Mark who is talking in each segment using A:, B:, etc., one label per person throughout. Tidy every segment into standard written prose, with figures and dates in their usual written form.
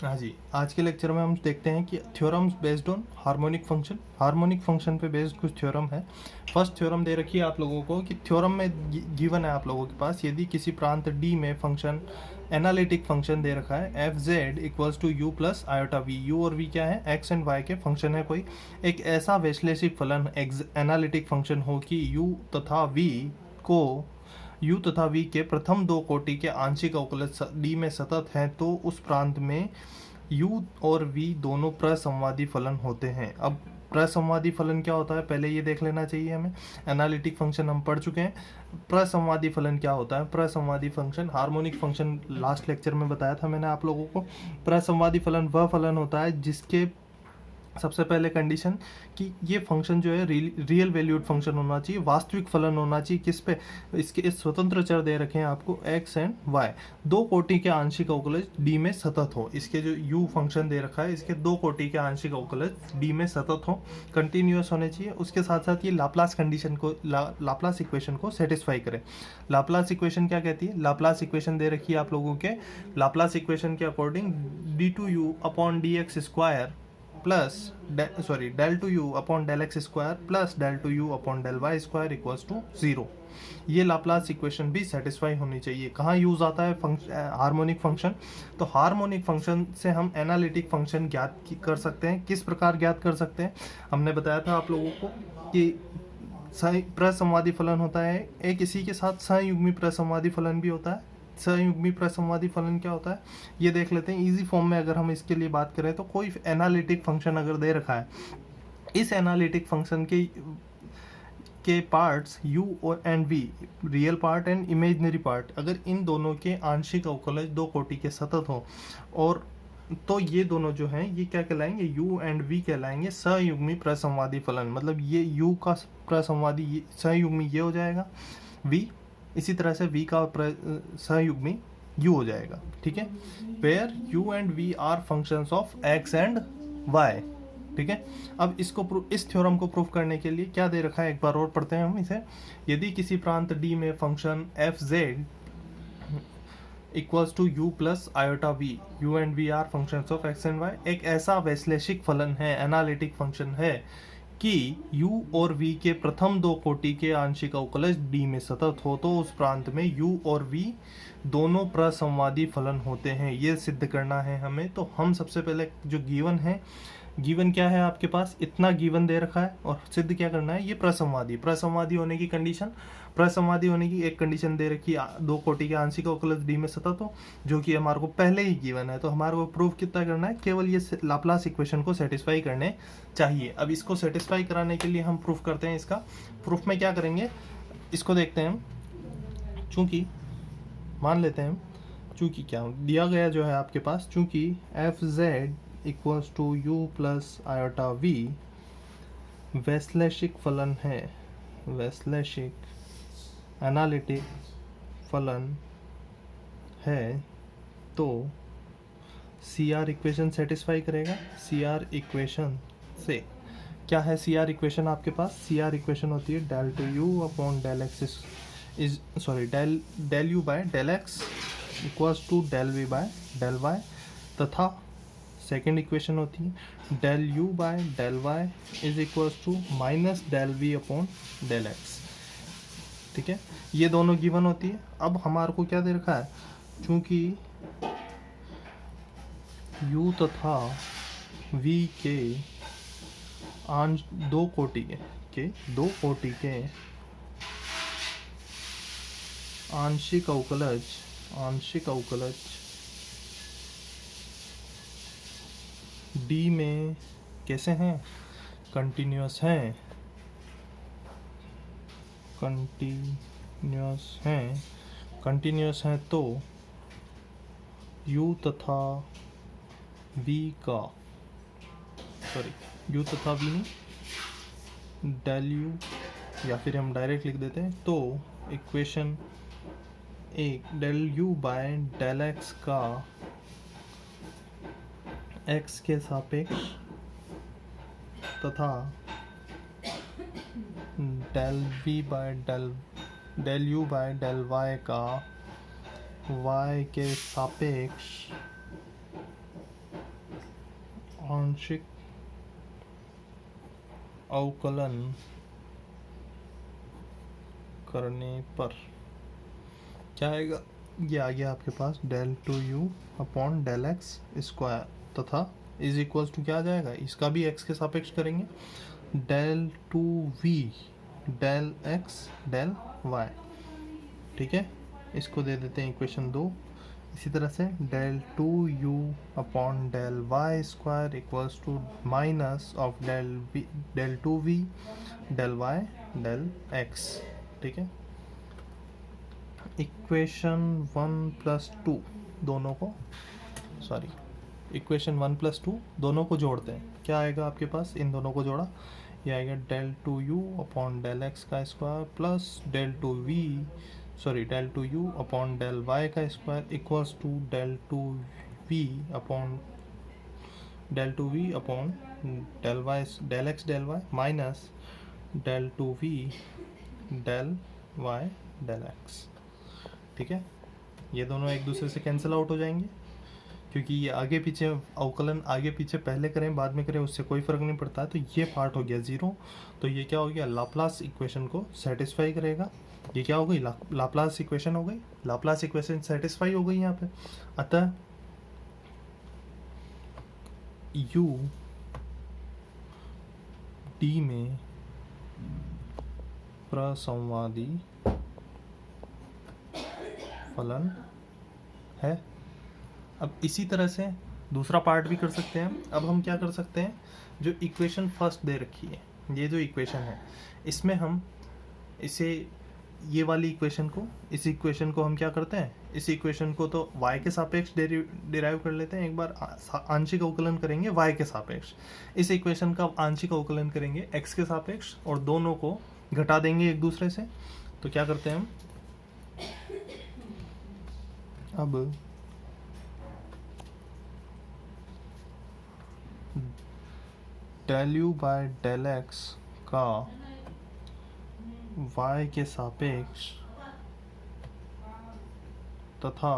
A: हाँ जी, आज के लेक्चर में हम देखते हैं कि theorems based on harmonic function पे बेस्ड कुछ थ्योरम है। फर्स्ट थ्योरम दे रखी है आप लोगों को कि थ्योरम में गिवन है आप लोगों के पास, यदि किसी प्रांत डी में फंक्शन एनालिटिक फंक्शन दे रखा है F Z equals to U plus iota V, U और वी क्या है, एक्स एंड वाई के फंक्शन है कोई, एक ऐसा वैश्लेषिक फलन एनालिटिक फंक्शन हो कि यू तथा वी के प्रथम दो कोटि के आंशिक अवकलज डी में सतत हैं, तो उस प्रांत में यू और वी दोनों प्रसंवादी फलन होते हैं। अब प्रसंवादी फलन क्या होता है पहले ये देख लेना चाहिए हमें। एनालिटिक फंक्शन हम पढ़ चुके हैं, प्रसंवादी फलन क्या होता है। प्रसंवादी function, harmonic function last lecture में बताया था मैंने आप लोगों को। प्रसंवादी फलन वह फलन होता है जिसके सबसे पहले कंडीशन कि ये फंक्शन जो है रियल वैल्यूड फंक्शन होना चाहिए, वास्तविक फलन होना चाहिए। किस पे, इसके इस स्वतंत्र चर दे रखे हैं आपको एक्स एंड वाई, दो कोटि के आंशिक अवकलज डी में सतत हो। इसके जो यू फंक्शन दे रखा है इसके दो कोटि के आंशिक अवकलज डी में सतत हो, कंटिन्यूअस होने चाहिए। उसके साथ साथ ये लाप्लास कंडीशन को लाप्लास इक्वेशन को सेटिस्फाई करे। लाप्लास इक्वेशन क्या कहती है, लाप्लास इक्वेशन दे रखी है आप लोगों के। लाप्लास इक्वेशन के according D two you upon D X square plus del two you upon del x square plus del two you upon del Y square equals to 0। ये लाप्लास इक्वेशन भी satisfy होनी चाहिए। कहाँ use आता है harmonic function, तो harmonic function से हम एनालिटिक फंक्शन ज्ञात कर सकते हैं। किस प्रकार ज्ञात कर सकते हैं, हमने बताया था आप लोगों को कि प्रसंवादी फलन होता है एक, इसी के साथ संयुग्मी प्रसंवादी फलन भी होता है। संयुग्मी प्रसंवादी फलन क्या होता है ये देख लेते हैं इजी फॉर्म में। अगर हम इसके लिए बात करें तो कोई एनालिटिक फंक्शन अगर दे रखा है, इस एनालिटिक फंक्शन के पार्ट्स u और and v, real part and imaginary part, अगर इन दोनों के आंशिक अवकलज दो कोटि के सतत हो, और तो ये दोनों जो हैं ये क्या कहलाएंगे, u एंड v कहलाएंगे संयुग्मी प्रसंवादी फलन। मतलब ये u का प्रसंवादी संयुग्मी ये हो जाएगा v, इसी तरह से v का सहयुग्मी u हो जाएगा। ठीक है, where u and v are functions of x and y। ठीक है, अब इसको इस थ्योरम को प्रूफ करने के लिए क्या दे रखा है एक बार और पढ़ते हैं हम इसे। यदि किसी प्रांत d में function F Z equals to U plus iota V, U and V are functions of x and y, एक ऐसा वैश्लेषिक फलन है, एनालिटिक फंक्शन है कि u और v के प्रथम दो कोटि के आंशिक अवकलज d में सतत हो, तो उस प्रांत में u और v दोनों प्रसंवादी फलन होते हैं। ये सिद्ध करना है हमें। तो हम सबसे पहले जो गिवन है, गिवन क्या है आपके पास, इतना गिवन दे रखा है और सिद्ध क्या करना है, ये प्रसंवादी होने की कंडीशन, प्रसंवादी होने की एक कंडीशन दे रखी है, दो कोटि के आंशिक अवकलज डी में सतत हो, जो कि हमारे को पहले ही गिवन है। तो हमारे को प्रूफ कितना करना है, केवल ये लाप्लास इक्वेशन को सेटिस्फाई करने चाहिए। अब इसको सेटिस्फाई कराने के लिए हम प्रूफ करते हैं। इसका प्रूफ में क्या करेंगे, इसको देखते हैं हम। चूंकि मान लेते हैं, चूंकि क्या दिया गया जो है आपके पास, चूंकि F Z equals to U plus iota V वैश्लेषिक फलन है, वैश्लेषिक एनालिटिक फलन है, तो सी आर इक्वेशन सेटिस्फाई करेगा। सी आर इक्वेशन से क्या है, सी आर इक्वेशन आपके पास, सी आर इक्वेशन होती है del two you upon del X del you by del x equals to del we by del Y, तथा सेकेंड इक्वेशन होती है del you by del Y is equals to minus del V upon del x. ठीक है, ये दोनों given होती है। अब हमारे को क्या दे रखा है, चूंकि u तथा v के दो कोटि के आंशिक अवकलज d में कैसे हैं, कंटिन्यूअस हैं, तो u तथा v का, u तथा v नहीं, डेल u, या फिर हम डायरेक्ट लिख देते हैं। तो इक्वेशन एक, del u by del x का x के सापेक्ष तथा del u by del y का y के सापेक्ष आंशिक अवकलन करने पर क्या आएगा? ये आ गया आपके पास del two you upon del x square तथा इज इक्वल्स टू क्या आ जाएगा? इसका भी एक्स के सापेक्ष करेंगे, del two V del X del Y. ठीक है, इसको दे देते हैं इक्वेशन 2। इसी तरह से del two you upon del Y square equals to minus of del two V del Y del x. ठीक है, इक्वेशन 1+2 दोनों को इक्वेशन 1+2 दोनों को जोड़ते हैं। क्या आएगा आपके पास? इन दोनों को जोड़ा, ये आएगा del two you upon del X का square plus del two you upon del Y का square equals to del two V upon del X del Y minus del two V del Y del x. ठीक है, ये दोनों एक दूसरे से cancel out हो जाएंगे, क्योंकि ये आगे पीछे अवकलन आगे पीछे पहले करें बाद में करें उससे कोई फ़र्क नहीं पड़ता है। तो ये पार्ट हो गया ज़ीरो, तो ये क्या हो गया? लाप्लास इक्वेशन को सेटिस्फाई करेगा। ये क्या हो गई? लाप्लास इक्वेशन हो गई। लाप्लास इक्वेशन सेटिस्फाई हो गई यहाँ पे। अतः u d में प्रसंवादी फलन है। अब इसी तरह से दूसरा पार्ट भी कर सकते हैं। अब हम क्या कर सकते हैं, जो इक्वेशन फर्स्ट दे रखी है, ये जो इक्वेशन है, इसमें हम ये वाली इक्वेशन को, इस इक्वेशन को हम क्या करते हैं, इस इक्वेशन को तो y के सापेक्ष डिराइव कर लेते हैं। एक बार आंशिक अवकलन करेंगे y के सापेक्ष, इस इक्वेशन का आंशिक अवकलन करेंगे x के सापेक्ष और दोनों को घटा देंगे एक दूसरे से। तो क्या करते हैं हम, अब del you by del X का y के सापेक्ष तथा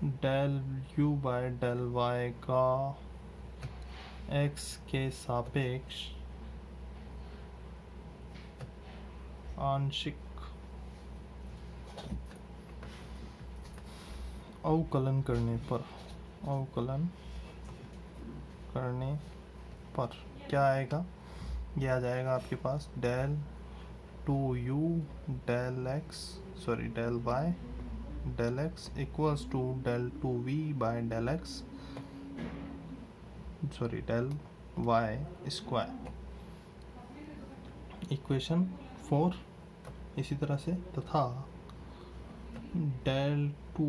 A: del you by del Y का x के सापेक्ष आंशिक अवकलन करने पर क्या आएगा? ये आ जाएगा आपके पास del two U del Y del x equals to del two V by del Y square. Equation 4 इसी तरह से, तथा del two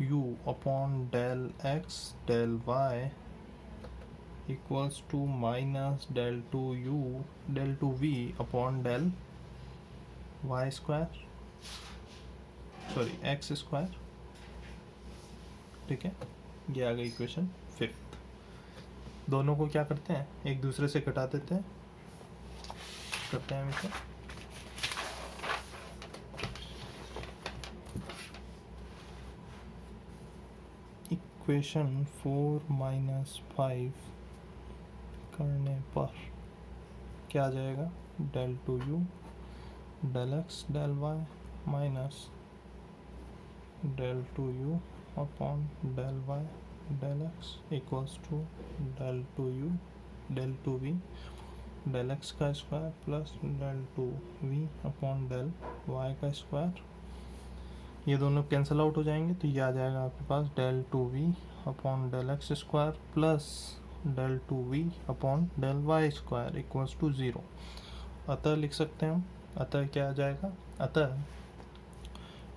A: you upon del X del Y equals to minus del two V upon del Y square X square. ठीक है, ये आ गई equation 5। दोनों को क्या करते हैं, एक दूसरे से घटा देते हैं, करते हैं इसे। इक्वेशन 4-5 करने पर क्या आ जाएगा? Del two U del X del Y minus del two you upon del Y del x equals to del two U del two V del X का square plus del two V upon del Y का square. ये दोनों cancel out हो जाएंगे, तो ये आ जाएगा आपके पास del two V upon del x square plus del two V upon del Y square equals to 0। अतः लिख सकते हैं हम, अतः क्या आ जाएगा? अतः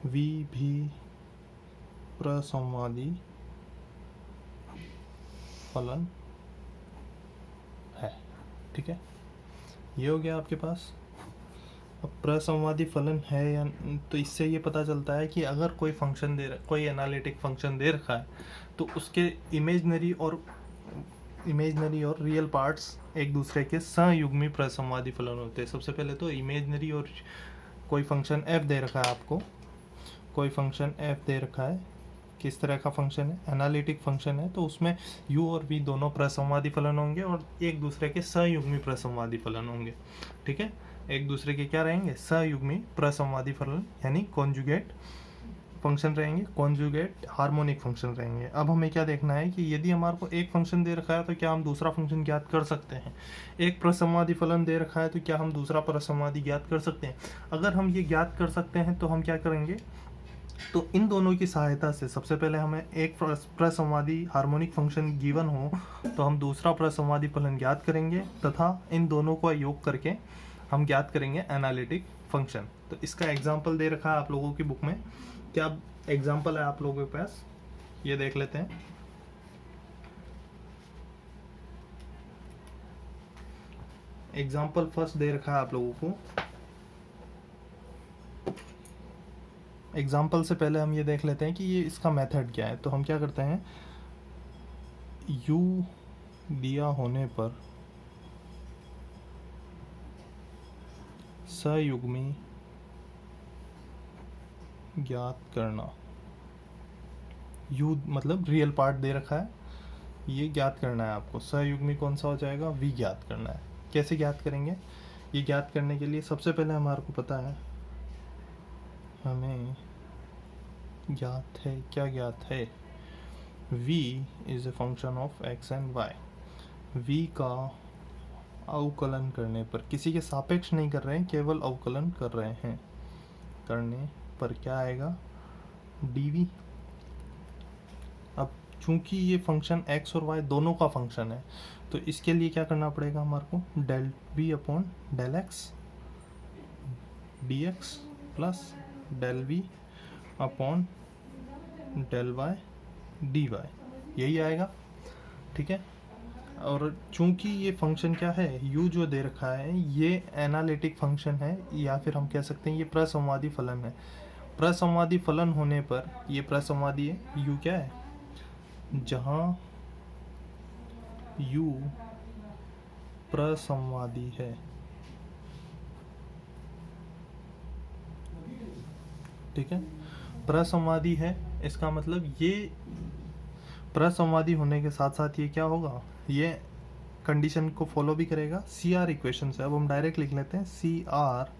A: v भी प्रसंवादी फलन है। ठीक है, ये हो गया आपके पास। अब प्रसंवादी फलन है या, तो इससे ये पता चलता है कि अगर कोई फंक्शन कोई एनालिटिक फंक्शन दे रखा है तो उसके इमेजनरी और रियल पार्ट्स एक दूसरे के संयुग्मी प्रसंवादी फलन होते हैं। सबसे पहले तो इमेजनरी और कोई फंक्शन f दे रखा है आपको, कोई फंक्शन f दे रखा है किस तरह का फंक्शन है, एनालिटिक फंक्शन है, तो उसमें u और v दोनों प्रसंवादी फलन होंगे और एक दूसरे के सयुग्मी प्रसंवादी फलन होंगे। ठीक है, एक दूसरे के क्या रहेंगे, सयुग्मी प्रसंवादी फलन यानी कॉन्जुगेट फंक्शन रहेंगे, कॉन्जुगेट हार्मोनिक फंक्शन रहेंगे। अब हमें क्या देखना है कि यदि हमारे को एक फंक्शन दे रखा है तो क्या हम दूसरा फंक्शन ज्ञात कर सकते हैं, एक प्रसंवादी फलन दे रखा है तो क्या हम दूसरा प्रसंवादी ज्ञात कर सकते हैं। अगर हम ये ज्ञात कर सकते हैं तो हम क्या करेंगे, तो इन दोनों की सहायता से सबसे पहले हमें एक प्रसंवादी हार्मोनिक फंक्शन गिवन हो तो हम दूसरा प्रसंवादी फलन ज्ञात करेंगे तथा इन दोनों का योग करके हम ज्ञात करेंगे एनालिटिक फंक्शन। तो इसका एग्जाम्पल दे रखा है आप लोगों की बुक में, क्या एग्जाम्पल है आप लोगों के पास, ये देख लेते हैं। एग्जाम्पल फर्स्ट दे रखा है आप लोगों को। एग्जाम्पल से पहले हम ये देख लेते हैं कि ये इसका मेथड क्या है। तो हम क्या करते हैं, u दिया होने पर सयुग्मी ज्ञात करना, u मतलब रियल पार्ट दे रखा है, ये ज्ञात करना है आपको। सयुग्मी कौन सा हो जाएगा, v ज्ञात करना है। कैसे ज्ञात करेंगे, ये ज्ञात करने के लिए सबसे पहले हमारे को पता है, हमें ज्ञात है, क्या ज्ञात है, v is a function of x and y। v का अवकलन करने पर, किसी के सापेक्ष नहीं कर रहे हैं, केवल अवकलन कर रहे हैं, करने पर क्या आएगा, dv। अब चूंकि ये फंक्शन x और y दोनों का फंक्शन है तो इसके लिए क्या करना पड़ेगा हमारे को, del v upon del x dx plus del v upon del y dy, यही आएगा। ठीक है, और चूंकि ये फंक्शन क्या है, u जो दे रखा है ये एनालिटिक फंक्शन है, या फिर हम कह सकते हैं ये प्रसंवादी फलन है। प्रसंवादी फलन होने पर ये प्रसंवादी है, u क्या है, जहाँ u प्रसंवादी है, ठीक है, प्रसंवादी है, इसका मतलब ये प्रसंवादी होने के साथ साथ ये क्या होगा, ये कंडीशन को फॉलो भी करेगा। सी आर इक्वेशन से अब हम डायरेक्ट लिख लेते हैं, सी आर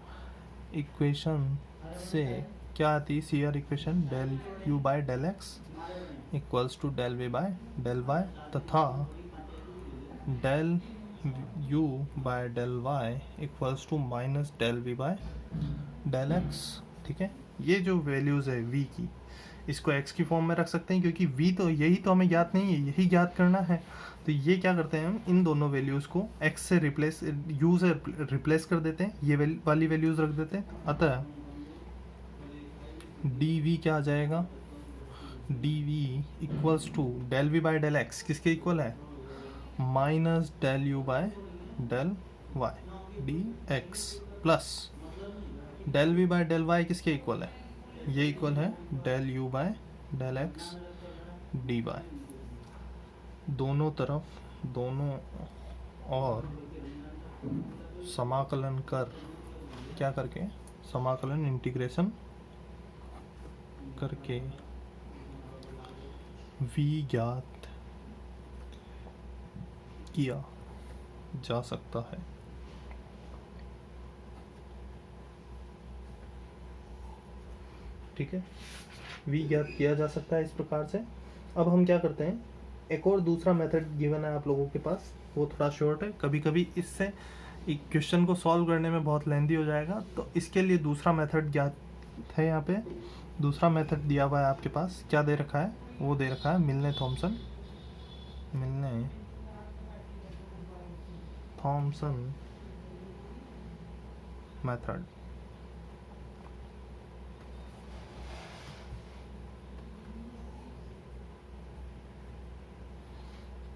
A: इक्वेशन से क्या आती है, C R equation del you by del x equals to del we by del Y तथा del you by del Y equals to minus del we by del x. ठीक है, ये जो वैल्यूज़ है v की, इसको x की form में रख सकते हैं क्योंकि v तो यही तो हमें ज्ञात नहीं है, यही ज्ञात करना है। तो ये क्या करते हैं, हम इन दोनों वैल्यूज़ को x से रिप्लेस, u से रिप्लेस कर देते हैं, ये वाली वैल्यूज़ रख देते हैं। अतः dv क्या आ जाएगा, dv equals to del v by del x किसके इक्वल है, minus del u by del y dx plus del v by del y किसके इक्वल है, ये इक्वल है del u by del x dy। दोनों तरफ, दोनों और समाकलन कर, क्या करके, समाकलन इंटीग्रेशन करके v ज्ञात किया जा सकता है। ठीक है, v ज्ञात किया जा सकता है इस प्रकार से। अब हम क्या करते हैं, एक और दूसरा मेथड गिवन है आप लोगों के पास, वो थोड़ा शॉर्ट है, कभी कभी इससे एक क्वेश्चन को सॉल्व करने में बहुत लेंदी हो जाएगा, तो इसके लिए दूसरा मेथड ज्ञात है। यहाँ पे दूसरा मेथड दिया हुआ है आपके पास, क्या दे रखा है, वो दे रखा है मिलने थॉमसन मेथड।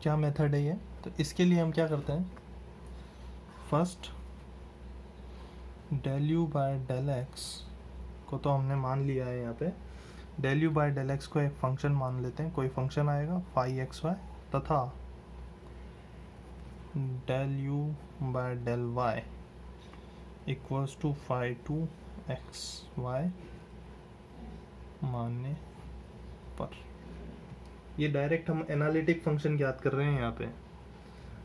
A: क्या मेथड है ये, तो इसके लिए हम क्या करते हैं, first del you by del X को तो हमने मान लिया है, यहाँ पे del you by del X को एक फंक्शन मान लेते हैं, कोई फंक्शन आएगा फाई एक्स वाई तथा del you by del Y equals to phi two X Y मानने पर। ये डायरेक्ट हम एनालिटिक फंक्शन ज्ञात कर रहे हैं यहाँ पे,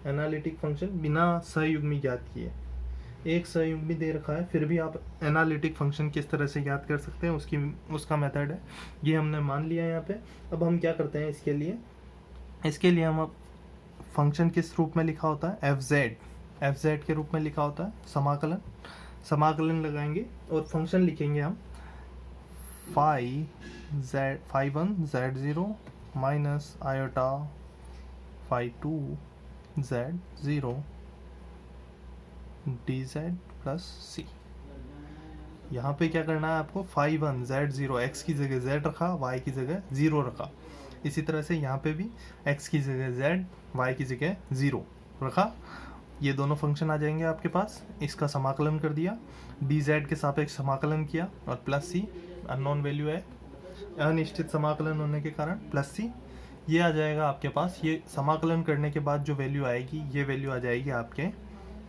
A: एनालिटिक फंक्शन बिना सहयुग्मी ज्ञात किए। एक सहयुग्मी दे रखा है फिर भी आप एनालिटिक फंक्शन किस तरह से ज्ञात कर सकते हैं उसका मेथड है, ये हमने मान लिया यहाँ पे। अब हम क्या करते हैं इसके लिए हम अब फंक्शन किस रूप में लिखा होता है, एफ जेड के रूप में लिखा होता है, समाकलन लगाएंगे और फंक्शन लिखेंगे हम phi1 z0 minus iota phi2 z0 dz plus C. यहाँ पे क्या करना है आपको, phi1 z0 x की जगह z रखा, y की जगह 0 रखा। इसी तरह से यहाँ पे भी x की जगह z, y की जगह 0 रखा। ये दोनों फंक्शन आ जाएंगे आपके पास। इसका समाकलन कर दिया, dz के सापेक्ष समाकलन किया और प्लस सी, अननोन वैल्यू है, अनिश्चित समाकलन होने के कारण प्लस सी। ये आ जाएगा आपके पास। ये समाकलन करने के बाद जो वैल्यू आएगी, ये वैल्यू आ जाएगी आपके,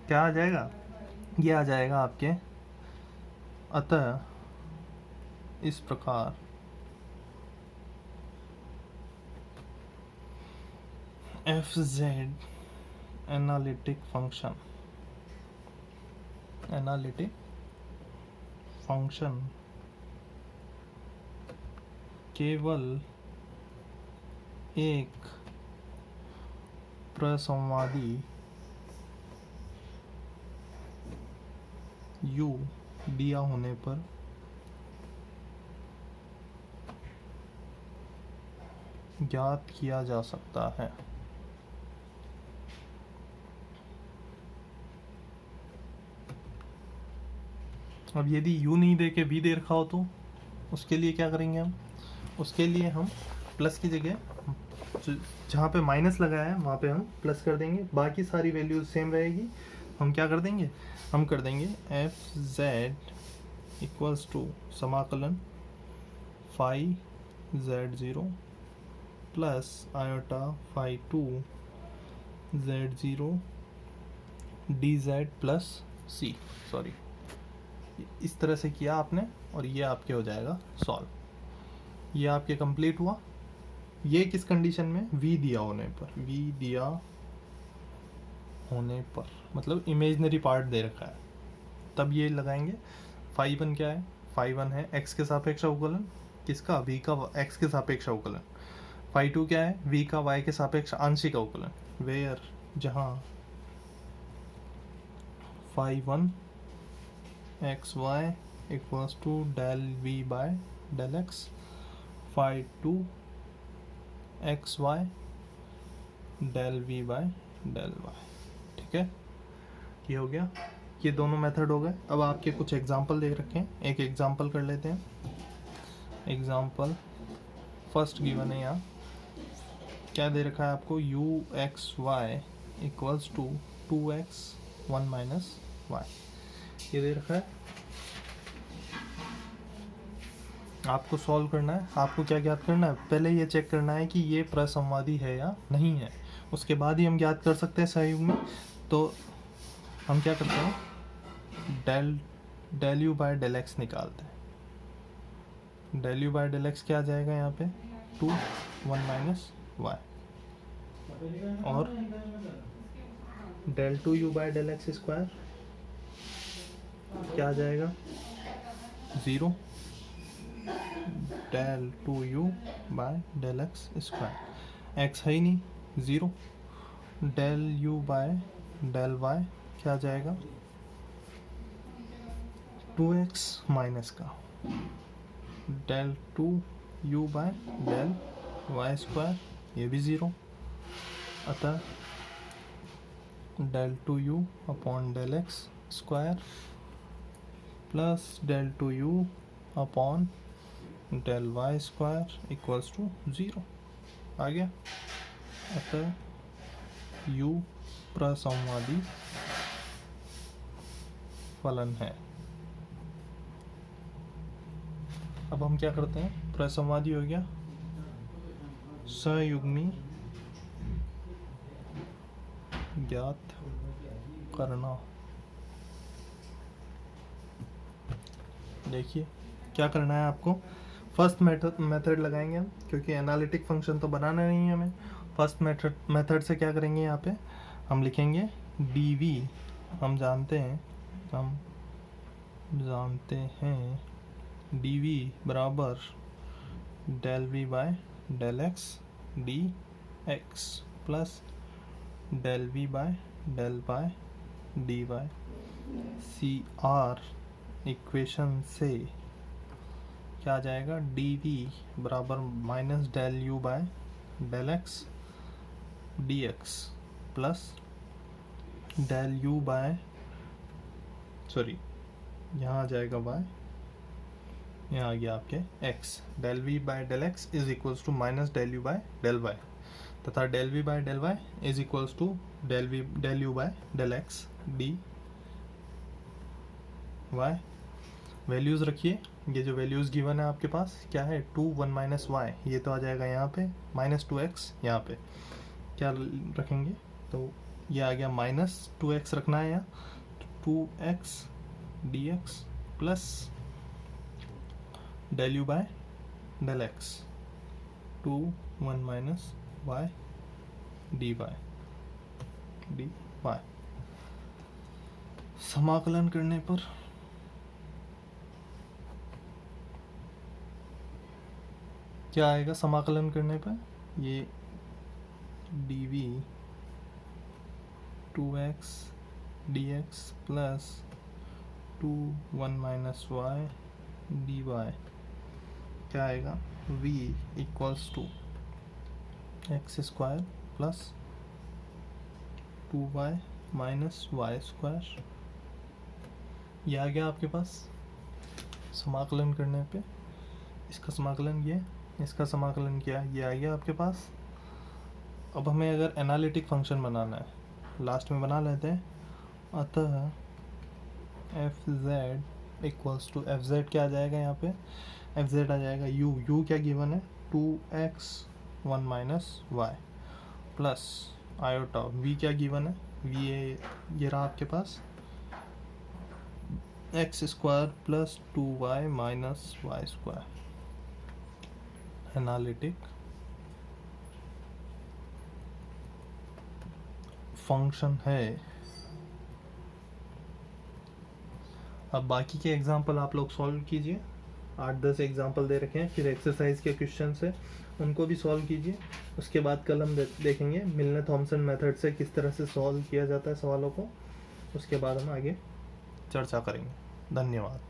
A: क्या आ जाएगा, ये आ जाएगा आपके। अतः इस प्रकार एफ जेड एनालिटिक फंक्शन केवल एक प्रसंवादी u दिया होने पर ज्ञात किया जा सकता है। अब यदि u नहीं दे के v दे रखा हो तो उसके लिए क्या करेंगे हम, उसके लिए हम प्लस की जगह जहाँ पे माइनस लगाया है वहाँ पे हम प्लस कर देंगे, बाकी सारी वैल्यूज सेम रहेगी। हम क्या कर देंगे, हम कर देंगे एफ जेड इक्वल्स टू समाकलन phi z0 plus iota phi2 z0 dz plus C. Sorry, इस तरह से किया आपने और ये आपके हो जाएगा सॉल्व। ये आपके कंप्लीट हुआ। ये किस कंडीशन में, v दिया होने पर, v दिया होने पर मतलब इमेजनरी पार्ट दे रखा है, तब ये लगाएंगे। phi1 क्या है, phi1 है x के सापेक्ष अवकलन, किसका, v का x के सापेक्ष अवकलन। phi2 क्या है, v का y के सापेक्ष आंशिक अवकलन। वेयर जहाँ phi1 xy equals to del v by del x, phi2 xy del v by del y। ठीक है, ये हो गया। ये दोनों मेथड हो गए। अब आपके कुछ एग्जांपल दे रखे हैं, एक एग्जांपल कर लेते हैं। एग्जांपल फर्स्ट गिवन है यहाँ, क्या दे रखा है आपको, u x y equals to 2x 1 minus y, ये दे रखा है। आपको सॉल्व करना है। आपको क्या ज्ञात करना है, पहले ये चेक करना है कि ये प्रसंवादी है या नहीं है, उसके बाद ही हम ज्ञात कर सकते हैं सहयुग्मी। तो हम क्या करते हैं, del you by del x निकालते हैं। Del you by del x क्या आ जाएगा यहाँ पे, 2 1 माइनस वाई, और del two u by del x square क्या आ जाएगा, 0 del two u by del x square, x है ही नहीं, 0 del you by del y क्या आ जाएगा, 2x माइनस का, del two u by del Y square, ये भी 0। अतः del two you upon del x square plus del two you upon del Y square equals to 0 आ गया। अतः u प्रसंवादी फलन है। अब हम क्या करते हैं, प्रसंवादी हो गया, सहयुग्मी ज्ञात करना। देखिए क्या करना है आपको, फर्स्ट मेथड लगाएंगे हम, क्योंकि एनालिटिक फंक्शन तो बनाना नहीं है हमें। फर्स्ट मेथड से क्या करेंगे, यहाँ पे हम लिखेंगे dv, हम जानते हैं dv बराबर del v बाय del x dx plus del v बाय del y dy। CR equation से क्या आ जाएगा, dv बराबर माइनस del u बाय del x dx plus del u बाय, सॉरी यहाँ आ जाएगा y, यहाँ आ गया आपके x, del v बाय del x is equals to minus del u बाय del y, तथा del v बाय del y is equals to del u बाय del x dy। वैल्यूज़ रखिए, ये जो वैल्यूज़ गिवन है आपके पास क्या है, 2 1 माइनस वाई, ये तो आ जाएगा यहाँ पे माइनस 2x, यहाँ पे क्या रखेंगे, तो ये आ गया माइनस 2x रखना है यहाँ, 2x dx plus del u बाय del x 2 1 minus y dy समाकलन करने पर क्या आएगा, समाकलन करने पर ये dv 2x dx plus 2 1 minus y dy क्या आएगा, v equals to x square plus 2y minus Y square. ये आ गया आपके पास समाकलन करने पे, इसका समाकलन ये, इसका समाकलन किया, ये आ गया आपके पास। अब हमें अगर एनालिटिक फंक्शन बनाना है, लास्ट में बना लेते हैं। अतः F Z equals to, F Z क्या आ जाएगा यहाँ पे, एफ जेड आ जाएगा यू क्या गिवन है, 2x 1 minus Y plus iota, V क्या गिवन है, वी ये रहा आपके पास X square plus 2y minus Y square. Analytic function है। अब बाकी के एग्जाम्पल आप लोग सॉल्व कीजिए, 8-10 एग्जाम्पल दे रखे हैं, फिर एक्सरसाइज के क्वेश्चन है उनको भी सॉल्व कीजिए। उसके बाद कल हम देखेंगे मिलने थॉमसन मेथड से किस तरह से सॉल्व किया जाता है सवालों को, उसके बाद हम आगे चर्चा करेंगे। धन्यवाद।